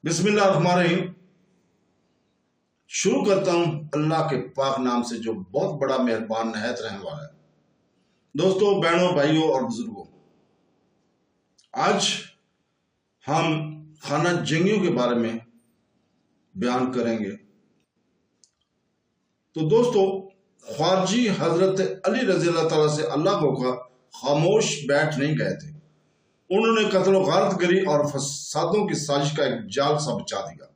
بسم اللہ الرحمن الرحیم۔ شروع کرتا ہوں اللہ کے پاک نام سے جو بہت بڑا مہربان نہایت رحم والا ہے۔ دوستوں، بہنوں، بھائیوں اور بزرگوں، آج ہم خانہ جنگیوں کے بارے میں بیان کریں گے۔ تو دوستوں، خواجی حضرت علی رضی اللہ تعالیٰ سے اللہ کو خاموش بیٹھ نہیں گئے تھے۔ انہوں نے قتل و غارت گری اور فسادوں کی سازش کا ایک جال سا بچا دیا۔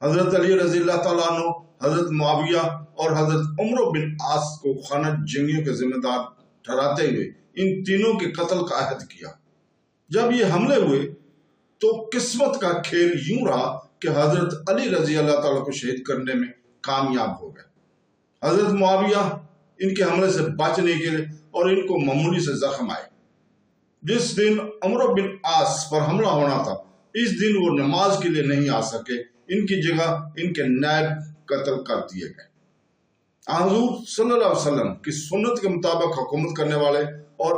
حضرت علی رضی اللہ تعالیٰ عنہ، حضرت معاویہ اور حضرت عمرو بن عاص کو خانہ جنگیوں کے ذمہ دار ٹھہراتے ہوئے ان تینوں کے قتل کا عہد کیا۔ جب یہ حملے ہوئے تو قسمت کا کھیل یوں رہا کہ حضرت علی رضی اللہ تعالیٰ کو شہید کرنے میں کامیاب ہو گئے۔ حضرت معاویہ ان کے حملے سے بچ نہیں گئے اور ان کو معمولی سے زخم آئے۔ جس دن عمرو بن عاص پر حملہ ہونا تھا، اس دن وہ نماز کے لیے نہیں آ سکے۔ ان کی جگہ ان کے نائب قتل کر دیے گئے۔ حضور صلی اللہ علیہ وسلم کی سنت کے مطابق حکومت کرنے والے اور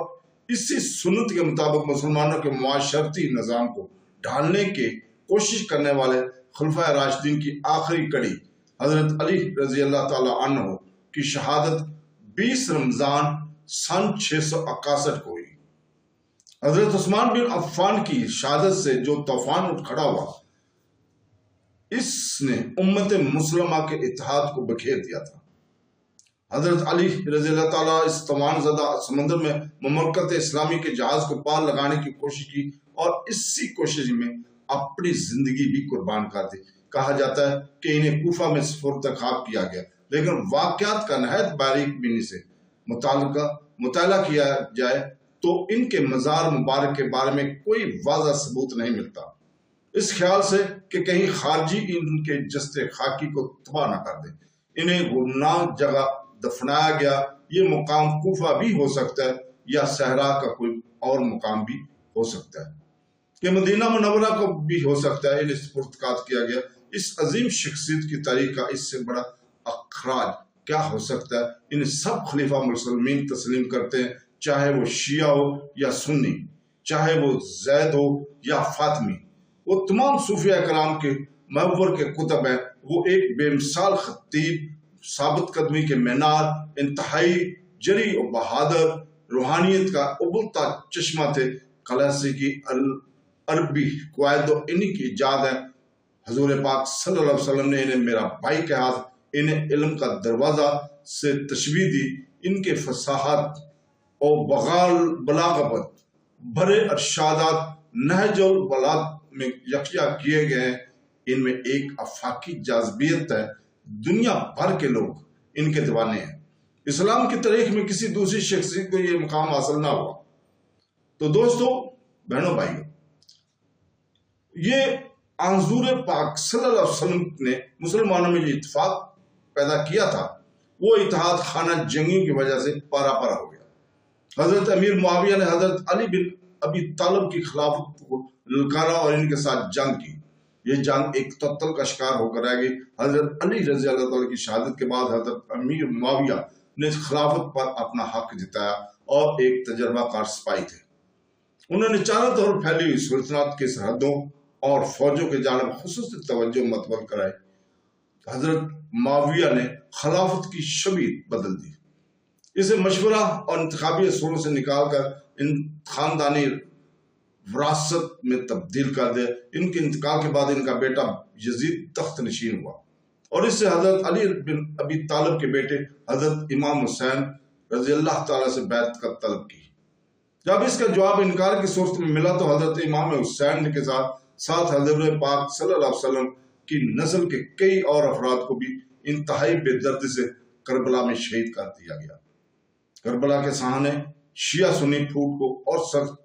اسی سنت کے مطابق مسلمانوں کے معاشرتی نظام کو ڈھالنے کی کوشش کرنے والے خلفائے راشدین کی آخری کڑی حضرت علی رضی اللہ تعالی عنہ کی شہادت 20 رمضان سن 661 کو ہوئی۔ حضرت عثمان بن عفان کی شہادت سے جو طوفان اٹھ کھڑا ہوا، اس نے امت مسلمہ کے اتحاد کو بکھیر دیا تھا۔ حضرت علی رضی اللہ تعالیٰ اس طوفان زدہ سمندر میں مملکت اسلامی کے جہاز کو پار لگانے کی کوشش کی اور اسی کوشش میں اپنی زندگی بھی قربان کر دی۔ کہا جاتا ہے کہ انہیں کوفہ میں سپرد خاک کیا گیا، لیکن واقعات کا نہایت باریک بینی سے مطالعہ کیا جائے تو ان کے مزار مبارک کے بارے میں کوئی واضح ثبوت نہیں ملتا، اس خیال سے کہ کہیں خارجی ان کے جسد خاکی کو تباہ نہ کر دے۔ انہیں گمنام جگہ دفنایا گیا۔ یہ مقام کوفہ بھی ہو سکتا ہے یا صحرا کا کوئی اور مقام بھی ہو سکتا ہے، کہ مدینہ منورہ کو بھی ہو سکتا ہے۔ انہیں سپرد کیا گیا۔ اس عظیم شخصیت کی تاریخ کا اس سے بڑا اخراج کیا ہو سکتا ہے؟ انہیں سب خلیفہ مسلمین تسلیم کرتے ہیں، چاہے وہ شیعہ ہو یا سنی، چاہے وہ زید ہو یا فاطمی۔ وہ تمام صوفیاء کرام کے محور کے کتب ہیں۔ وہ ایک بے مثال خطیب، ثابت قدمی کے مینار، انتہائی جری و بہادر، روحانیت کا ابلتا چشمہ تھے۔ کلاسیکی عربی قواعد و انہی کی ایجاد ہے۔ حضور پاک صلی اللہ علیہ وسلم نے انہیں میرا بھائی کہا، انہیں علم کا دروازہ سے تشبیہ دی۔ ان کے فصاحت اور بلاغت بھرے ارشادات نہج البلاغہ میں یکجا کیے گئے ہیں۔ ان میں ایک آفاقی جاذبیت ہے۔ دنیا بھر کے لوگ ان کے دیوانے ہیں۔ اسلام کی تاریخ میں کسی دوسری شخصیت کو یہ مقام حاصل نہ ہوا۔ تو دوستو، بہنوں، بھائیوں، یہ حضور پاک صلی اللہ علیہ وسلم نے مسلمانوں میں جو اتفاق پیدا کیا تھا، وہ اتحاد خانہ جنگیوں کی وجہ سے پارا پارا ہو گیا۔ حضرت امیر معاویہ نے حضرت علی بن ابی طالب کی خلافت کو للکارا اور ان کے ساتھ جنگ کی۔ یہ جنگ ایک تقتل کا شکار ہو کر رہ گئی۔ حضرت علی رضی اللہ تعالیٰ کی شہادت کے بعد حضرت امیر معاویہ نے خلافت پر اپنا حق جتایا اور ایک تجربہ کار سپاہی تھے۔ انہوں نے چاروں طرف پھیلی ہوئی سلطنت کی سرحدوں اور فوجوں کے جانب خصوصی توجہ متوجہ کرائی۔ حضرت معاویہ نے خلافت کی شبیہ بدل دی، اسے مشورہ اور انتخابی اصولوں سے نکال کر خاندانی وراثت میں تبدیل کر دیا۔ ان کے انتقال کے بعد ان کا بیٹا یزید تخت نشین ہوا اور اس سے حضرت علی بن ابی طالب کے بیٹے حضرت امام حسین رضی اللہ تعالیٰ سے بیعت کا طلب کی۔ جب اس کا جواب انکار کی صورت میں ملا تو حضرت امام حسین کے ساتھ حضور پاک صلی اللہ علیہ وسلم کی نسل کے کئی اور افراد کو بھی انتہائی بے دردی سے کربلا میں شہید کر دیا گیا۔ کربلا کے سہانے شیعہ سنی پھوٹ کو اور سخت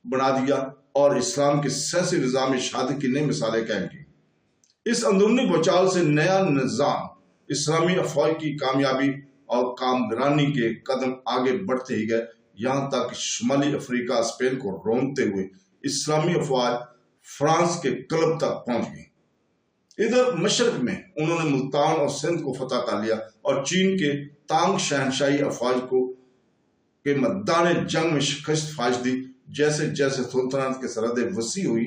بنا دیا اور اسلام کے سیاسی نظام شہادت کی نئی مثالیں قائم کی۔ اس اندرونی بچال سے نیا نظام اسلامی افواج کی کامیابی اور کامرانی کے قدم آگے بڑھتے ہی گئے، یہاں تک کہ شمالی افریقہ اسپین کو رونقتے ہوئے اسلامی افواج فرانس کے قلب تک پہنچ گئی۔ ادھر مشرق میں انہوں نے ملتان اور سندھ کو فتح کر لیا اور چین کے تانگ شہنشاہی افواج کو کے میدان جنگ میں شکست فاش دی۔ جیسے جیسے سلطنت کی سرحدیں وسیع ہوئی،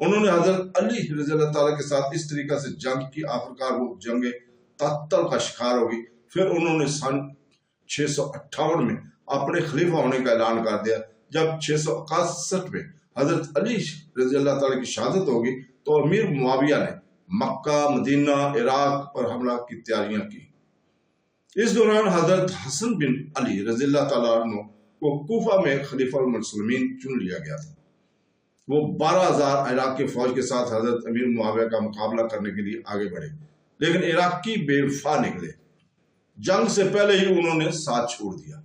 انہوں نے حضرت علی رضی اللہ تعالیٰ کے ساتھ اس طریقہ سے جنگ کی، آخرکار وہ جنگ تعطل کا شکار ہوگی۔ پھر انہوں نے سن 658 میں اپنے خلیفہ ہونے کا اعلان کر دیا۔ جب 661 میں حضرت علی رضی اللہ تعالیٰ کی شہادت ہوگی تو امیر معاویہ نے مکہ، مدینہ، عراق پر حملہ کی تیاریاں کی۔ اس دوران حضرت حسن بن علی رضی اللہ تعالیٰ عنہ کو کوفہ میں خلیفہ المسلمین چن لیا گیا تھا۔ وہ 12,000 عراقی فوج کے ساتھ حضرت امیر معاویہ کا مقابلہ کرنے کے لیے آگے بڑھے، لیکن عراقی بے وفا نکلے۔ جنگ سے پہلے ہی انہوں نے ساتھ چھوڑ دیا۔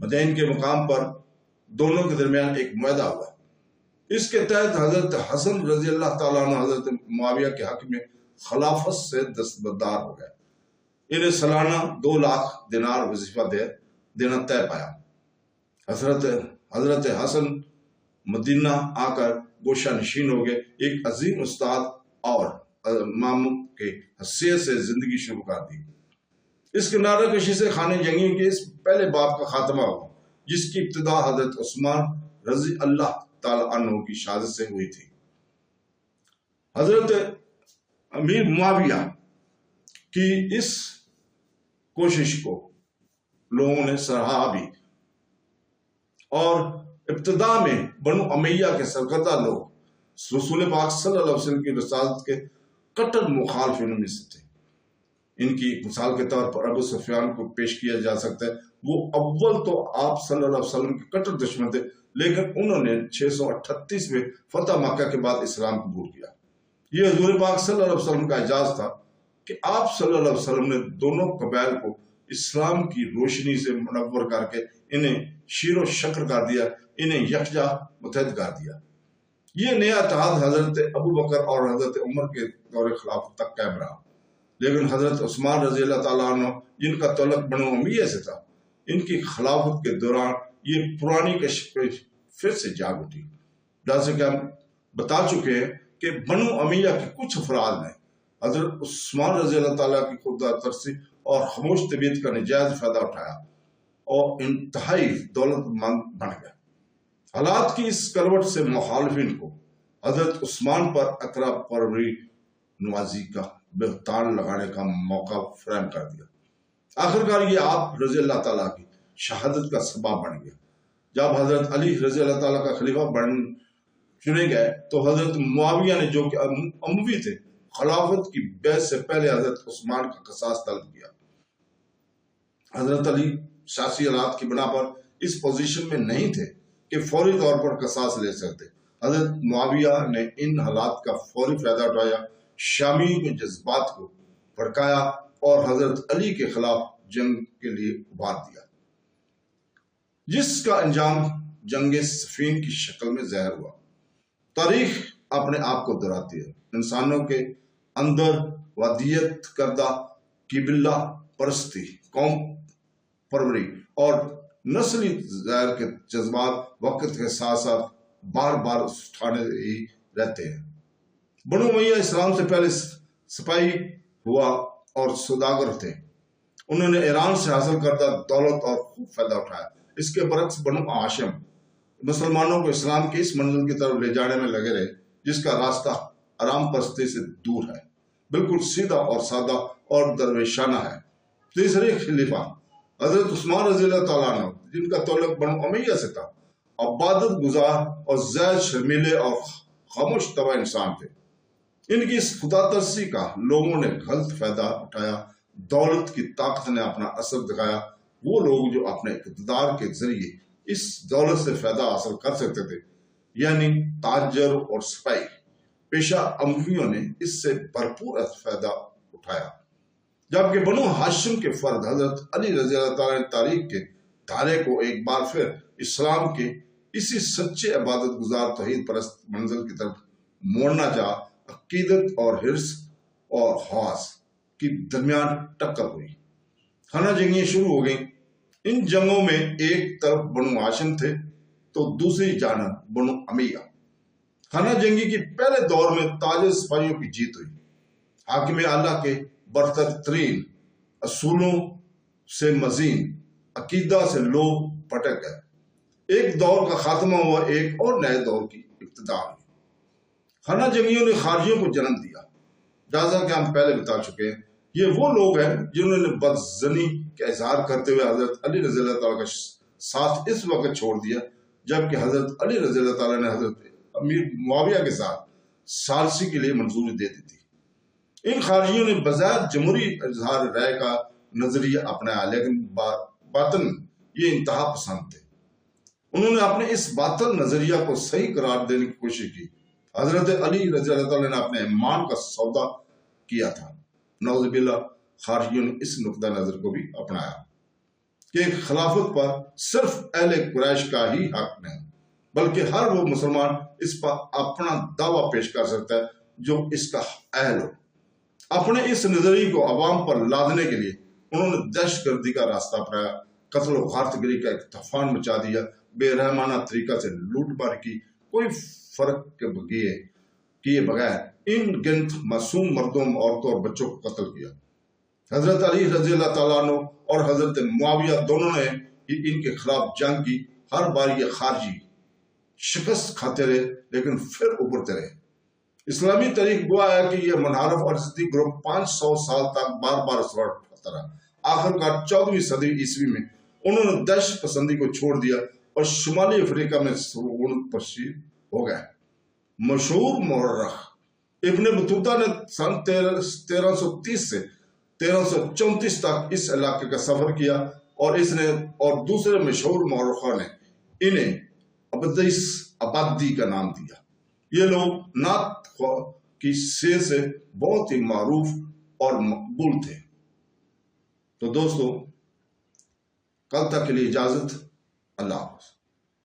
مدین کے مقام پر دونوں کے درمیان ایک معاہدہ ہوا۔ اس کے تحت حضرت حسن رضی اللہ تعالیٰ عنہ حضرت معاویہ کے حق میں خلافت سے دستبردار ہو گئے۔ انہیں سالانہ 2 لاکھ دینار وظیفہ دینا طے پایا۔ حضرت حسن مدینہ آ کر گوشہ نشین ہو گئے، ایک عظیم استاد اور امام کے حیثیت سے زندگی شروع کر دی۔ اس کنارہ کشی سے خانہ جنگیوں کے اس پہلے باب کا خاتمہ ہوا، جس کی ابتدا حضرت عثمان رضی اللہ تعالیٰ عنہ کی شہادت سے ہوئی تھی۔ حضرت امیر معاویہ کی اس کوشش کو لوگوں نے سراہا بھی، اور ابتدا میں بنو امیہ کے سرکردہ لوگ رسول پاک صلی اللہ علیہ وسلم کی رسالت کے کٹر مخالفین میں سے تھے۔ ان کی مثال کے طور پر ابو سفیان کو پیش کیا جا سکتا ہے۔ وہ اول تو آپ صلی اللہ علیہ وسلم کے کٹر دشمن تھے، لیکن انہوں نے 638 میں فتح مکہ کے بعد اسلام قبول کیا۔ یہ حضور پاک صلی اللہ علیہ وسلم کا اعجاز تھا کہ آپ صلی اللہ علیہ وسلم نے دونوں قبائل کو اسلام کی روشنی سے منور کر کے انہیں شیر و شکر کر دیا، انہیں یکجا متحد کر دیا۔ یہ نیا اتحاد حضرت ابو بکر اور حضرت عمر کے دور خلافت تک قائم رہا، لیکن حضرت عثمان رضی اللہ تعالیٰ عنہ جن کا تعلق بنو امیہ سے تھا، ان کی خلافت کے دوران یہ پرانی کشمکش پھر سے جاگ اٹھی۔ جیسے کہ ہم بتا چکے ہیں کہ بنو امیہ کے کچھ افراد نے حضرت عثمان رضی اللہ تعالیٰ کی خوددار ترسی اور خاموش طبیعت کا نجائز فائدہ اٹھایا اور انتہائی دولت مند بن گیا۔ حالات کی اس کروٹ سے مخالفین کو حضرت عثمان پر اقرا پروری نوازی کا بہتان لگانے کا موقع فراہم کر دیا۔ آخرکار یہ آپ رضی اللہ تعالیٰ کی شہادت کا سبب بن گیا۔ جب حضرت علی رضی اللہ تعالیٰ کا خلیفہ چنے گئے تو حضرت معاویہ نے، جو کہ اموی تھے، خلافت کی بیعت سے پہلے حضرت عثمان کا قصاص طلب کیا۔ حضرت علی سیاسی حالات کی بنا پر اس پوزیشن میں نہیں تھے کہ فوری طور پر قصاص لے سکتے۔ حضرت معاویہ نے ان حالات کا فوری فائدہ اٹھایا، شامی کے جذبات کو بھڑکایا اور حضرت علی کے خلاف جنگ کے لیے ابھار دیا، جس کا انجام جنگ صفین کی شکل میں ظاہر ہوا۔ تاریخ اپنے آپ کو دہراتی ہے۔ انسانوں کے اندر ودیت کردہ قبیلہ پرستی، قوم پروری اور نسلی زہر کے جذبات وقت کے ساتھ ساتھ بار بار اٹھانے ہی رہتے ہیں۔ بنو امیہ اسلام سے پہلے سپاہی ہوا اور سوداگر تھے۔ انہوں نے ایران سے حاصل کردہ دولت اور خوب فائدہ اٹھایا۔ اس کے برعکس بنو ہاشم مسلمانوں کو اسلام کی اس منزل کی طرف لے جانے میں لگے رہے، جس کا راستہ آرام پرستی سے دور ہے، بالکل سیدھا اور سادہ اور درویشانہ ہے۔ تیسرے خلیفہ حضرت عثمان رضی اللہ تعالیٰ عنہ، جن کا تعلق بنو امیہ سے تھا، عبادت گزار اور زائد شرمیلے اور خاموش طبع انسان تھے۔ ان کی اس خدا ترسی کا لوگوں نے غلط فائدہ اٹھایا۔ دولت کی طاقت نے اپنا اثر دکھایا۔ وہ لوگ جو اپنے اقتدار کے ذریعے اس دولت سے فائدہ حاصل کر سکتے تھے، یعنی تاجر اور سپاہی پیشہ امویوں نے اس سے بھرپور فائدہ اٹھایا، جبکہ بنو ہاشم کے فرد حضرت علی رضی اللہ تعالیٰ نے تاریخ کے دھارے کو ایک بار پھر اسلام کے اسی سچے عبادت گزار توحید پرست منزل کی طرف موڑنا چاہا۔ عقیدت اور حرص اور حواس کی درمیان ٹکر ہوئی، خانہ جنگیاں شروع ہو گئیں۔ ان جنگوں میں ایک طرف بنو ہاشم تھے تو دوسری جانب بنو امیہ۔ خانہ جنگی کے پہلے دور میں تاجر سپاہیوں کی جیت ہوئی۔ حاکم اعلیٰ کے برتر ترین اصولوں سے مزین عقیدہ سے لوگ پھٹک گئے۔ ایک دور کا خاتمہ ہوا، ایک اور نئے دور کی ابتدا ہوئی۔ خانہ جنگیوں نے خارجیوں کو جنم دیا، جیسا کہ ہم پہلے بتا چکے ہیں۔ یہ وہ لوگ ہیں جنہوں نے بدزنی کا اظہار کرتے ہوئے حضرت علی رضی اللہ تعالیٰ کا ساتھ اس وقت چھوڑ دیا جبکہ حضرت علی رضی اللہ تعالیٰ نے حضرت امیر معاویہ کے ساتھ ثالثی کے لیے منظوری دے دی تھی۔ ان خارجیوں نے بظاہر جمہوری اظہار رائے کا نظریہ اپنایا، لیکن باطن یہ انتہا پسند تھے۔ انہوں نے اپنے اس باطل نظریہ کو صحیح قرار دینے کی کوشش کی۔ حضرت علی رضی اللہ تعالیٰ نے اپنے ایمان کا سودا کیا تھا۔ نعوذ باللہ، خارجیوں نے اس نقطہ نظر کو بھی اپنایا کہ خلافت پر صرف اہل قریش کا ہی حق نہیں بلکہ ہر وہ مسلمان اس پر اپنا دعویٰ پیش کر سکتا ہے جو اس کا اہل ہو۔ اپنے اس نظریے کو عوام پر لادنے کے لیے انہوں نے دہشت گردی کا راستہ اپنایا، قتل و غارت گری کا ایک طوفان مچا دیا، بے رحمانہ طریقہ سے لوٹ مار کی، کوئی فرق کیے بغیر ان گنت معصوم مردوں، عورتوں اور بچوں کو قتل کیا۔ حضرت علی رضی اللہ تعالیٰ عنہ اور حضرت معاویہ دونوں نے ان کے خلاف جنگ کی۔ ہر بار یہ خارجی شکست کھاتے رہے لیکن پھر ابھرتے رہے۔ اسلامی تاریخ گواہ ہے کہ یہ منحرف اور ضدی گروہ 500 سال تک بار بار اثر کرتا رہا۔ آخرکار 14ویں صدی عیسوی میں انہوں نے دہشت پسندی کو چھوڑ دیا اور شمالی افریقہ میں سرغنت پذیر ہو گئے۔ مشہور مورخ ابن بطوطہ نے سن 1330 سے 1334 تک اس علاقے کا سفر کیا اور دوسرے مشہور مورخوں نے انہیں آبادی کا نام دیا۔ یہ لوگ نعت کی سیر سے بہت ہی معروف اور مقبول تھے۔ تو دوستو، کل تک کے لیے اجازت، اللہ حافظ۔